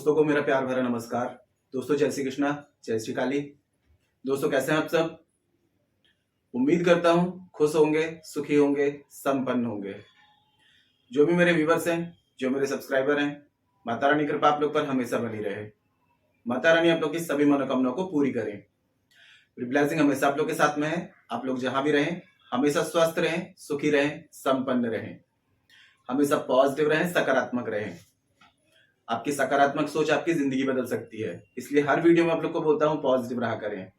दोस्तों को मेरा प्यार भरा नमस्कार। दोस्तों जय श्री कृष्णा, जय श्री काली। दोस्तों कैसे हैं आप सब? उम्मीद करता हूं खुश होंगे, सुखी होंगे, संपन्न होंगे। जो भी मेरे व्यूवर्स हैं, जो मेरे सब्सक्राइबर हैं, माता रानी कृपा आप लोग पर हमेशा बनी रहे। माता रानी आप लोग की सभी मनोकामनाओं को पूरी करें। ब्लेसिंग हमेशा आप लोग के साथ में है। आप लोग जहां भी रहें हमेशा स्वस्थ रहें, सुखी रहें, संपन्न रहें, हमेशा पॉजिटिव रहें, सकारात्मक रहें। आपकी सकारात्मक सोच आपकी जिंदगी बदल सकती है। इसलिए हर वीडियो में आप लोग को बोलता हूं पॉजिटिव रहा करें,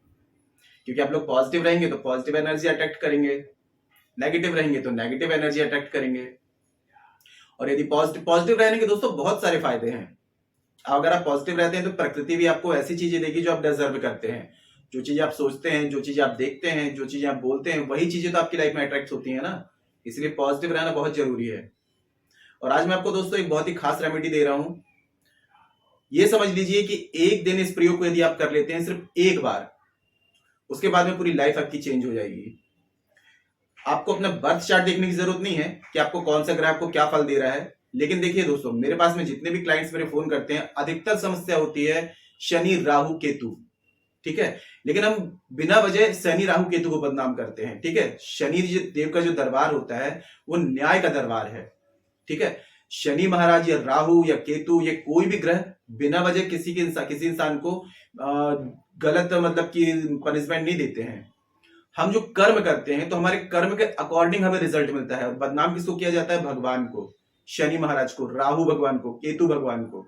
क्योंकि आप लोग पॉजिटिव रहेंगे तो पॉजिटिव एनर्जी अट्रैक्ट करेंगे, नेगेटिव रहेंगे तो नेगेटिव एनर्जी अट्रैक्ट करेंगे। और यदि पॉजिटिव रहने के दोस्तों बहुत सारे फायदे हैं। अगर आप पॉजिटिव रहते हैं तो प्रकृति भी आपको ऐसी चीजें देगी जो आप डिजर्व करते हैं। जो चीजें आप सोचते हैं, जो चीजें आप देखते हैं, जो चीजें आप बोलते हैं, वही चीजें तो आपकी लाइफ में अट्रैक्ट होती है ना। इसलिए पॉजिटिव रहना बहुत जरूरी है। और आज मैं आपको दोस्तों एक बहुत ही खास रेमेडी दे रहा हूं। ये समझ लीजिए कि एक दिन इस प्रयोग को यदि आप कर लेते हैं सिर्फ एक बार, उसके बाद में पूरी लाइफ आपकी चेंज हो जाएगी। आपको अपना बर्थ चार्ट देखने की जरूरत नहीं है कि आपको कौन सा ग्रह आपको क्या फल दे रहा है। लेकिन देखिए दोस्तों, मेरे पास में जितने भी क्लाइंट्स मेरे फोन करते हैं, अधिकतर समस्या होती है शनि, राहु, केतु। ठीक है, लेकिन हम बिना वजह शनि, राहु, केतु को बदनाम करते हैं। ठीक है, शनि देव का जो दरबार होता है वो न्याय का दरबार है। ठीक है, शनि महाराज या राहु या केतु, ये कोई भी ग्रह बिना वजह किसी इंसान को गलत मतलब कि पनिशमेंट नहीं देते हैं। हम जो कर्म करते हैं तो हमारे कर्म के अकॉर्डिंग हमें रिजल्ट मिलता है। और बदनाम किसको किया जाता है? भगवान को, शनि महाराज को, राहु भगवान को, केतु भगवान को,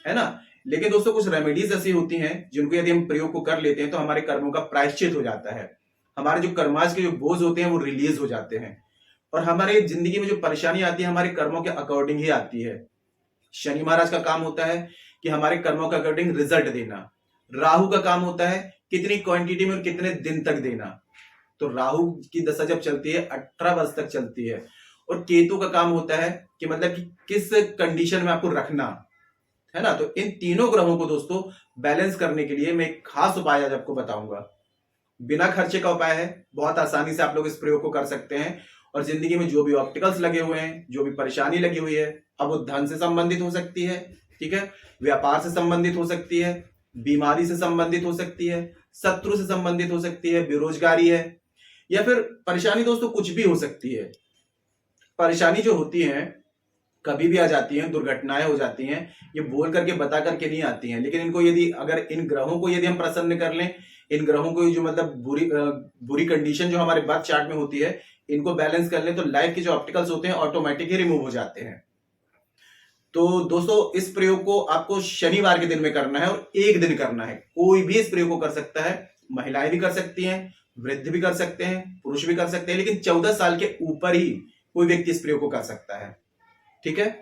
है ना। लेकिन दोस्तों कुछ रेमेडीज ऐसी होती हैं जिनको यदि हम प्रयोग को कर लेते हैं तो हमारे कर्मों का प्रायश्चित हो जाता है। हमारे जो कर्माज के जो बोझ होते हैं वो रिलीज हो जाते हैं। और हमारे जिंदगी में जो परेशानी आती है हमारे कर्मों के अकॉर्डिंग ही आती है। शनि महाराज का काम होता है कि हमारे कर्मों के अकॉर्डिंग रिजल्ट देना। राहु का काम होता है कितनी क्वांटिटी में और कितने दिन तक देना। तो राहु की दशा जब चलती है 18 वर्ष तक चलती है। और केतु का काम होता है कि मतलब कि किस कंडीशन में आपको रखना है ना। तो इन तीनों ग्रहों को दोस्तों बैलेंस करने के लिए मैं एक खास उपाय आज आपको बताऊंगा। बिना खर्चे का उपाय है, बहुत आसानी से आप लोग इस प्रयोग को कर सकते हैं। और जिंदगी में जो भी ऑब्स्टिकल्स लगे हुए हैं, जो भी परेशानी लगी हुई है, अब वो धन से संबंधित हो सकती है, ठीक है, व्यापार से संबंधित हो सकती है, बीमारी से संबंधित हो सकती है, शत्रु से संबंधित हो सकती है, बेरोजगारी है, या फिर परेशानी दोस्तों कुछ भी हो सकती है। परेशानी जो होती है कभी भी आ जाती हैं, दुर्घटनाएं हो जाती हैं, ये बोल करके बता करके नहीं आती हैं। लेकिन इनको यदि अगर इन ग्रहों को यदि हम प्रसन्न कर लें, इन ग्रहों को जो मतलब बुरी कंडीशन जो हमारे बर्थ चार्ट में होती है इनको बैलेंस कर लें तो लाइफ के जो ऑब्स्टिकल्स होते हैं ऑटोमेटिक ही रिमूव हो जाते हैं। तो दोस्तों इस प्रयोग को आपको शनिवार के दिन में करना है और एक दिन करना है। कोई भी इस प्रयोग को कर सकता है, महिलाएं भी कर सकती हैं, वृद्ध भी कर सकते हैं, पुरुष भी कर सकते हैं, लेकिन 14 साल के ऊपर ही कोई व्यक्ति इस प्रयोग को कर सकता है। ठीक है,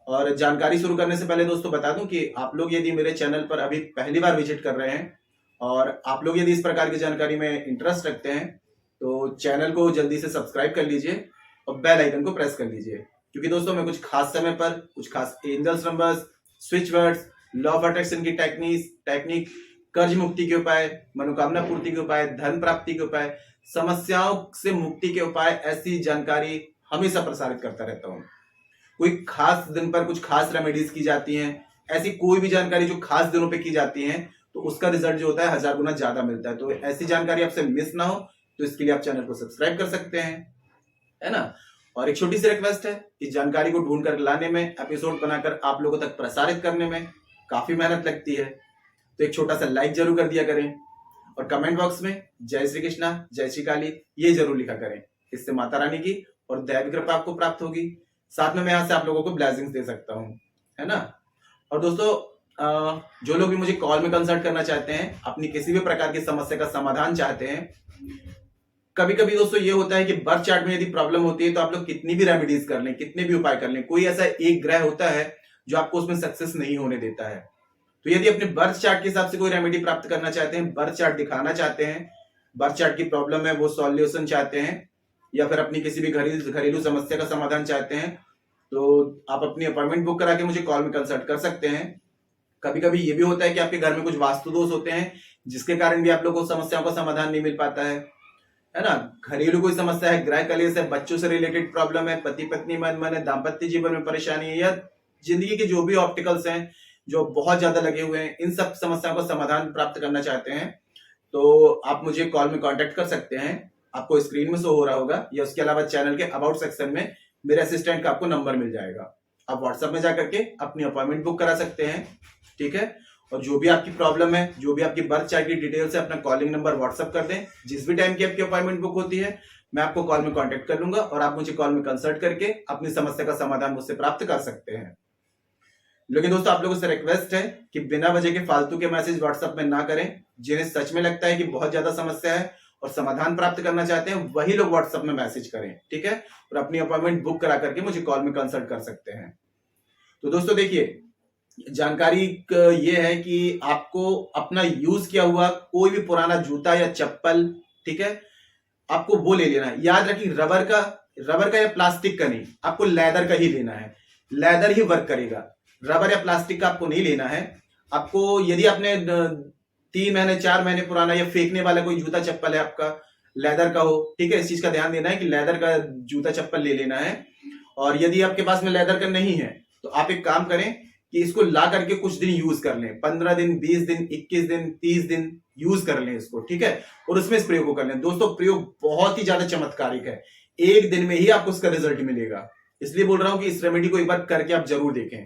और जानकारी शुरू करने से पहले दोस्तों बता दूं कि आप लोग यदि मेरे चैनल पर अभी पहली बार विजिट कर रहे हैं और आप लोग यदि इस प्रकार की जानकारी में इंटरेस्ट रखते हैं तो चैनल को जल्दी से सब्सक्राइब कर लीजिए और बेल आइकन को प्रेस कर लीजिए। क्योंकि दोस्तों मैं कुछ खास समय पर कुछ खास angels numbers, switch words, law of attraction की टेक्निक, कर्ज मुक्ति के उपाय, मनोकामना पूर्ति के उपाय, धन प्राप्ति के उपाय, समस्याओं से मुक्ति के उपाय, ऐसी जानकारी हमेशा प्रसारित करता रहता हूँ। कोई खास दिन पर कुछ खास रेमेडीज की जाती हैं, ऐसी कोई भी जानकारी जो खास दिनों पे की जाती है तो उसका रिजल्ट जो होता है 1000 गुना ज्यादा मिलता है। तो ऐसी जानकारी आपसे मिस ना हो तो इसके लिए आप चैनल को सब्सक्राइब कर सकते हैं, है ना। और एक छोटी सी रिक्वेस्ट है, इस जानकारी को ढूंढ कर लाने में, एपिसोड बनाकर आप लोगों तक प्रसारित करने में काफी मेहनत लगती है। तो एक छोटा सा लाइक जरूर कर दिया करें और कमेंट बॉक्स में जय श्री कृष्णा, जय श्री काली ये जरूर लिखा करें। इससे माता रानी की और दैवी कृपा आपको प्राप्त होगी। साथ में मैं यहाँ से आप लोगों को ब्लेसिंग्स दे सकता हूँ, है ना। और दोस्तों जो लोग भी मुझे कॉल में कंसल्ट करना चाहते हैं, अपनी किसी भी प्रकार की समस्या का समाधान चाहते हैं, कभी कभी दोस्तों ये होता है कि बर्थ चार्ट में यदि प्रॉब्लम होती है तो आप लोग कितनी भी रेमेडीज कर लें, कितने भी उपाय कर लें, कोई ऐसा एक ग्रह होता है जो आपको उसमें सक्सेस नहीं होने देता है। तो यदि अपने बर्थ चार्ट के हिसाब से कोई रेमेडी प्राप्त करना चाहते हैं, बर्थ चार्ट दिखाना चाहते हैं, बर्थ चार्ट की प्रॉब्लम है वो सॉल्यूशन चाहते हैं, या फिर अपनी किसी भी घरेलू समस्या का समाधान चाहते हैं, तो आप अपनी अपॉइंटमेंट बुक करा के मुझे कॉल में कंसल्ट कर सकते हैं। कभी कभी ये भी होता है कि आपके घर में कुछ वास्तु दोष होते हैं जिसके कारण भी आप लोगों को समस्याओं का समाधान नहीं मिल पाता है ना। घरेलू कोई समस्या है, गृह कलेश है, बच्चों से रिलेटेड प्रॉब्लम है, पति पत्नी मन है, दाम्पत्य जीवन में परेशानी है, या जिंदगी के जो भी ऑब्स्टिकल्स हैं, जो बहुत ज्यादा लगे हुए हैं, इन सब समस्याओं का समाधान प्राप्त करना चाहते हैं, तो आप मुझे कॉल में कांटेक्ट कर सकते हैं। आपको स्क्रीन में शो हो रहा होगा, या उसके अलावा चैनल के अबाउट सेक्शन में मेरे असिस्टेंट का आपको नंबर मिल जाएगा। आप व्हाट्सएप में जाकर के अपनी अपॉइंटमेंट बुक करा सकते हैं, ठीक है। और जो भी आपकी प्रॉब्लम है, जो भी आपकी बर्थ चार्ट की डिटेल्स है, अपना कॉलिंग नंबर व्हाट्सएप कर दें। जिस भी टाइम की आपकी अपॉइंटमेंट बुक होती है, मैं आपको कॉल में कांटेक्ट कर लूंगा और आप मुझे कॉल में कंसल्ट करके अपनी समस्या का समाधान मुझसे प्राप्त कर सकते हैं। लेकिन दोस्तों, आप लोगों से रिक्वेस्ट है कि बिना वजह के फालतू के मैसेज व्हाट्सएप में ना करें। जिन्हें सच में लगता है कि बहुत ज्यादा समस्या है और समाधान प्राप्त करना चाहते हैं, वही लोग व्हाट्सएप में मैसेज करें, ठीक है। और अपनी अपॉइंटमेंट बुक करा करके मुझे कॉल में कंसल्ट कर सकते हैं। तो दोस्तों देखिए, जानकारी ये है कि आपको अपना यूज किया हुआ कोई भी पुराना जूता या चप्पल, ठीक है, आपको वो ले लेना है। याद रखिए, रबर का या प्लास्टिक का नहीं, आपको लेदर का ही लेना है। लेदर ही वर्क करेगा, रबर या प्लास्टिक का आपको नहीं लेना है। आपको यदि आपने 3 महीने 4 महीने पुराना या फेंकने वाला कोई जूता चप्पल है आपका, लेदर का हो, ठीक है, इस चीज का ध्यान देना है कि लेदर का जूता चप्पल ले लेना है। और यदि आपके पास में लेदर का नहीं है, तो आप एक काम करें कि इसको ला करके कुछ दिन यूज कर लें। 15 दिन, 20 दिन, 21 दिन, 30 दिन यूज कर लें इसको, ठीक है। और उसमें इस प्रयोग को कर लें। दोस्तों, प्रयोग बहुत ही ज्यादा चमत्कारिक है, एक दिन में ही आपको उसका रिजल्ट मिलेगा। इसलिए बोल रहा हूं कि इस रेमेडी को एक बार करके आप जरूर देखें।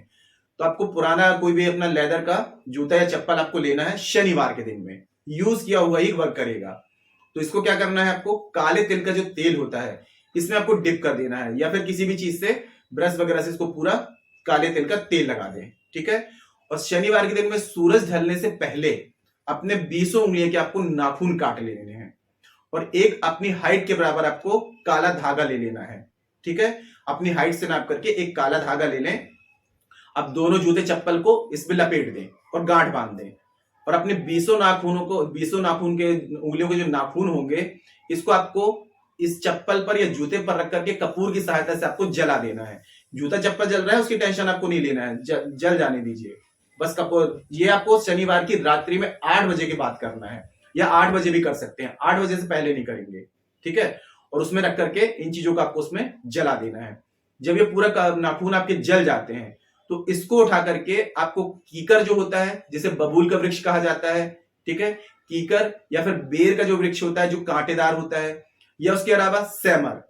तो आपको पुराना कोई भी अपना लेदर का जूता या चप्पल आपको लेना है, शनिवार के दिन में यूज किया हुआ ही वर्क करेगा। तो इसको क्या करना है, आपको काले तिल का जो तेल होता है, इसमें आपको डिप कर देना है, या फिर किसी भी चीज से, ब्रश वगैरह से इसको पूरा काले तिल का तेल लगा दें, ठीक है। और शनिवार के दिन में सूरज ढलने से पहले अपने 20 उंगलियों के आपको नाखून काट लेने हैं, और एक अपनी हाइट के बराबर आपको काला धागा ले लेना है, ठीक है। अपनी हाइट से नाप करके एक काला धागा ले लें। अब दोनों जूते चप्पल को इसमें लपेट दें और गांठ बांध दें, और अपने 20 नाखूनों को, 20 नाखून के उंगलियों के जो नाखून होंगे, इसको आपको इस चप्पल पर या जूते पर रख करके कपूर की सहायता से आपको जला देना है। जूता चप्पल जल रहा है, उसकी टेंशन आपको नहीं लेना है, जल जाने दीजिए बस कपूर। ये आपको शनिवार की रात्रि में 8 बजे के बाद करना है, या 8 बजे भी कर सकते हैं, 8 बजे से पहले नहीं करेंगे, ठीक है। और उसमें रख करके इन चीजों को आपको उसमें जला देना है। जब ये पूरा नाखून आपके जल जाते हैं, तो इसको उठा करके आपको कीकर जो होता है, जिसे बबूल का वृक्ष कहा जाता है, ठीक है, कीकर या फिर बेर का जो वृक्ष होता है जो कांटेदार होता है, या उसके अलावा सैमर,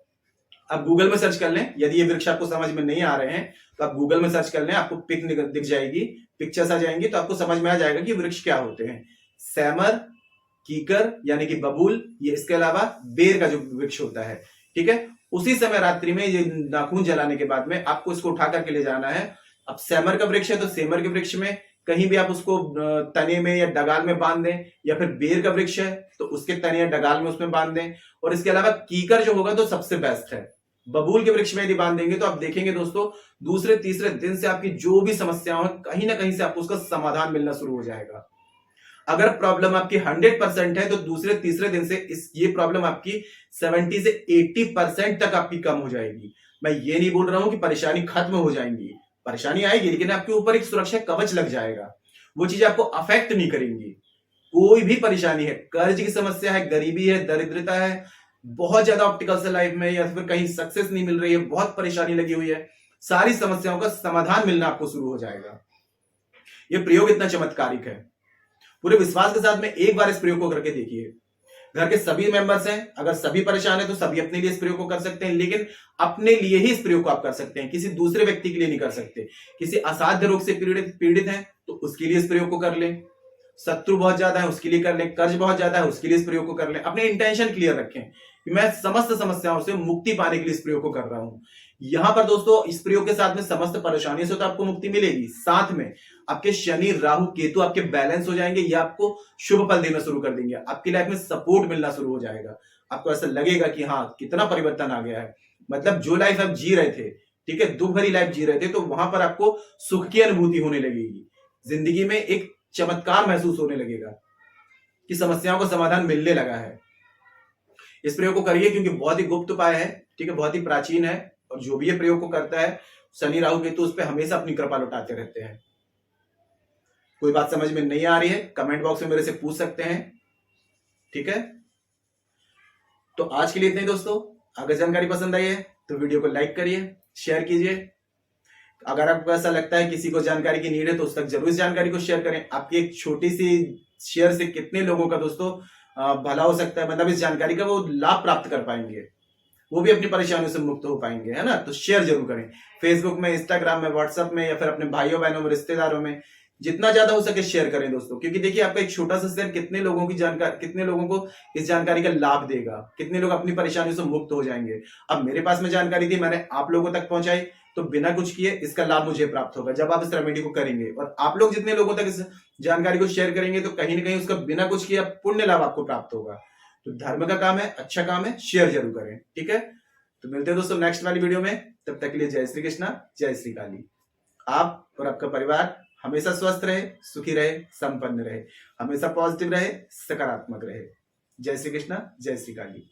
आप गूगल में सर्च कर लें। यदि ये वृक्ष आपको समझ में नहीं आ रहे हैं, तो आप गूगल में सर्च कर लें, आपको पिक दिख जाएगी, पिक्चर्स आ जाएंगी, तो आपको समझ में आ जाएगा कि वृक्ष क्या होते हैं। सैमर, कीकर यानी कि बबूल, ये इसके अलावा बेर का जो वृक्ष होता है, ठीक है। उसी समय रात्रि में ये नाखून जलाने के बाद में आपको इसको उठा करके ले जाना है। अब सैमर का वृक्ष है तो सैमर के वृक्ष में कहीं भी आप उसको तने में या डगाल में बांध दें, या फिर बेर का वृक्ष है तो उसके तने या डगाल में उसमें बांध दें। और इसके अलावा कीकर जो होगा तो सबसे बेस्ट है। बबूल के वृक्ष में यदि बांध देंगे तो आप देखेंगे दोस्तों, दूसरे तीसरे दिन से आपकी जो भी समस्याओं है, कहीं ना कहीं से आपको उसका समाधान मिलना शुरू हो जाएगा। अगर प्रॉब्लम आपकी 100% है, तो दूसरे तीसरे दिन से ये प्रॉब्लम आपकी 70 से 80% तक आपकी कम हो जाएगी। मैं ये नहीं बोल रहा हूं कि परेशानी खत्म हो जाएंगी, परेशानी आएगी, लेकिन आपके ऊपर एक सुरक्षा कवच लग जाएगा। वो चीजें आपको अफेक्ट नहीं करेंगी। कोई भी परेशानी है, कर्ज की समस्या है, गरीबी है, दरिद्रता है, बहुत ज्यादा ऑब्स्टिकल्स है लाइफ में, या फिर कहीं सक्सेस नहीं मिल रही है, बहुत परेशानी लगी हुई है, सारी समस्याओं का समाधान मिलना आपको शुरू हो जाएगा। ये प्रयोग इतना चमत्कारिक है, पूरे विश्वास के साथ में एक बार इस प्रयोग को करके देखिए। घर के सभी मेंबर्स हैं, अगर सभी परेशान है तो सभी अपने लिए इस प्रयोग को कर सकते हैं, लेकिन अपने लिए ही इस प्रयोग को आप कर सकते हैं, किसी दूसरे व्यक्ति के लिए नहीं कर सकते। किसी असाध्य रोग से पीड़ित हैं तो उसके लिए इस प्रयोग को कर लें, शत्रु बहुत ज्यादा है उसके लिए कर लें, कर्ज बहुत ज्यादा है उसके लिए इस प्रयोग को कर लें। अपने इंटेंशन क्लियर रखें कि मैं समस्त समस्याओं से मुक्ति पाने के लिए इस प्रयोग को कर रहा हूं। यहां पर दोस्तों, इस प्रयोग के साथ में समस्त परेशानियों से तो आपको मुक्ति मिलेगी, साथ में आपके शनि, राहु, केतु आपके बैलेंस हो जाएंगे, ये आपको शुभ फल देना शुरू कर देंगे, आपकी लाइफ में सपोर्ट मिलना शुरू हो जाएगा। आपको ऐसा लगेगा कि हाँ, कितना परिवर्तन आ गया है। मतलब जो लाइफ आप जी रहे थे, ठीक है, दुख भरी लाइफ जी रहे थे, तो वहां पर आपको सुख की अनुभूति होने लगेगी। जिंदगी में एक चमत्कार महसूस होने लगेगा कि समस्याओं का समाधान मिलने लगा है। इस प्रयोग को करिए, क्योंकि बहुत ही गुप्त उपाय है, ठीक है, बहुत ही प्राचीन है, और जो भी ये प्रयोग को करता है, शनि, राहु, केतु उस पर हमेशा अपनी कृपा लौटाते रहते हैं। कोई बात समझ में नहीं आ रही है, कमेंट बॉक्स में मेरे से पूछ सकते हैं, ठीक है। तो आज के लिए इतना ही दोस्तों। अगर जानकारी पसंद आई है तो वीडियो को लाइक करिए, शेयर कीजिए, अगर आपको ऐसा लगता है किसी को जानकारी की नीड है तो उस तक जरूर इस जानकारी को शेयर करें। आपकी एक छोटी सी शेयर से कितने लोगों का दोस्तों भला हो सकता है, मतलब इस जानकारी का वो लाभ प्राप्त कर पाएंगे, वो भी अपनी परेशानियों से मुक्त हो पाएंगे, है ना। तो शेयर जरूर करें, फेसबुक में, इंस्टाग्राम में, व्हाट्सएप में, या फिर अपने भाइयों बहनों में, रिश्तेदारों में, जितना ज्यादा हो सके शेयर करें दोस्तों। क्योंकि देखिए आपका एक छोटा सा शेयर कितने लोगों की जानकारी, कितने लोगों को इस जानकारी का लाभ देगा, कितने लोग अपनी परेशानियों से मुक्त हो जाएंगे। अब मेरे पास में जानकारी थी, मैंने आप लोगों तक पहुंचाई, तो बिना कुछ किए इसका लाभ मुझे प्राप्त होगा जब आप इस रेमेडी को करेंगे। और आप लोग जितने लोगों तक इस जानकारी को शेयर करेंगे तो कहीं ना कहीं उसका बिना कुछ किए पुण्य लाभ आपको प्राप्त होगा। तो धर्म का काम है, अच्छा काम है, शेयर जरूर करें, ठीक है। तो मिलते हैं दोस्तों नेक्स्ट वाली वीडियो में, तब तक के लिए जय श्री कृष्णा, जय श्री काली। आप और आपका परिवार हमेशा स्वस्थ रहे, सुखी रहे, संपन्न रहे, हमेशा पॉजिटिव रहे, सकारात्मक रहे। जय श्री कृष्णा, जय श्री काली।